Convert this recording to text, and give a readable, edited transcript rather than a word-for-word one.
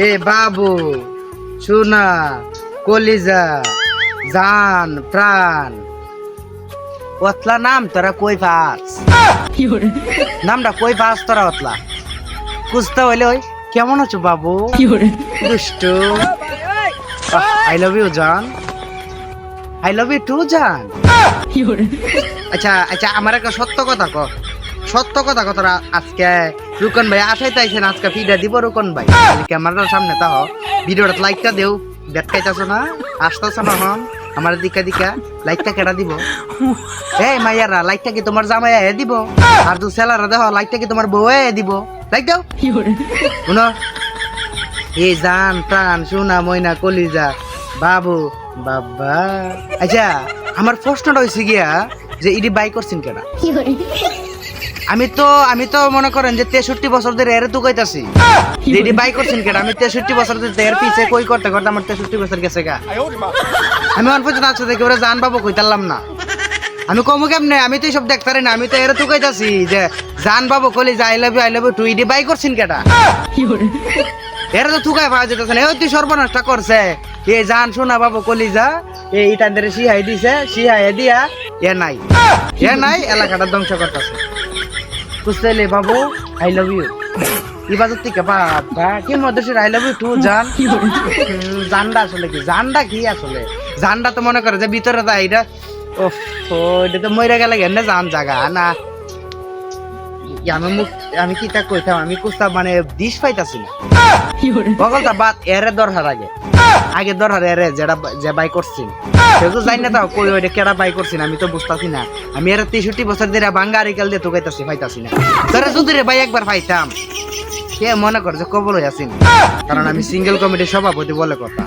এ বাবু সোনা কলিজা জান প্রাণ ওতলা নাম তোরা কই পাস নামটা কই পাস তোরা ওতলা কুস্তা হইলে ওই কেমন আছো বাবু দুষ্টু আই লাভ ইউ জান আই লাভ ইউ টু জান আচ্ছা আচ্ছা আমার একটা সত্য কথা ক সত্য কথা কত আজকে রুকন ভাই আসাইতে আইছেন আজকে ফিডা দিব রুকন ভাই ক্যামেরার সামনে তাহ ভিডিওটা লাইকটা দেও দেখাইতাছো না আসতেছো না হন আমার দিকা দিকা লাইকটা কেটা দিব এই মাইয়ারা লাইকটা কি তোমার জামাই দিব আর তুই সেলারা দেখো লাইকটা কি তোমার বউ দিব লাইক দাও শুনো এই জান প্রাণ সোনা ময়না কলিজা বাবু বাবা আচ্ছা আমার প্রশ্নটা হয়েছে গিয়া যে ইডি বাই করছেন কেনা আমি তো মনে করেন যে 63 বছর ধরে এর তো কইতাছি দিদি বাই করছেন কেন আমি 63 বছর ধরে এর পিছে কই করতে করতে আমার 63 বছর গেছে গা আমি অন পর্যন্ত আছে দেখে ওরা জান বাবু কইতালাম না আমি কমু কেমনে আমি তো সব দেখতারি না আমি তো এর তো কইতাছি যে জান বাবু কলি যে I love you too ID বাই করছেন কেডা এর তো থুকাই পাওয়া যেতেছে না এই তুই সর্বনাশটা করছে এই জান শোনা বাবু কলি যা এই টান ধরে সিহাই দিছে সিহাই দিয়া এ নাই এলাকাটা ধ্বংস করতেছে বুঝতে বাবু আই লাভ ইউ ইবাদত থেকে বাবা কি মধ্যে আই লাভ ইউ টু জান জানডা আসলে কি জানডা কি আসলে জানডা তো মনে করে যে ভিতরে তা এটা এটা তো মরে গেলে না জান জায়গা না আমি কি তা কইতাম আমি কুস্তা মানে দিশ পাইতাছি না বগলটা বাদ এরে দরকার আগে দরকার এরে যেটা যে বাই করছি কেউ তো জানি না তাও কই ওইটা কেডা বাই করছিস আমি তো বুঝতাছি না আমি এর 63 বছর ধরে বাঙ্গারি কাল দিয়ে তোকাইতাছি পাইতাছি না তোরা যদি রে ভাই একবার পাইতাম কে মনে কর যে কবল হয়ে আসিন কারণ আমি সিঙ্গেল কমিটির সভাপতি বলে কথা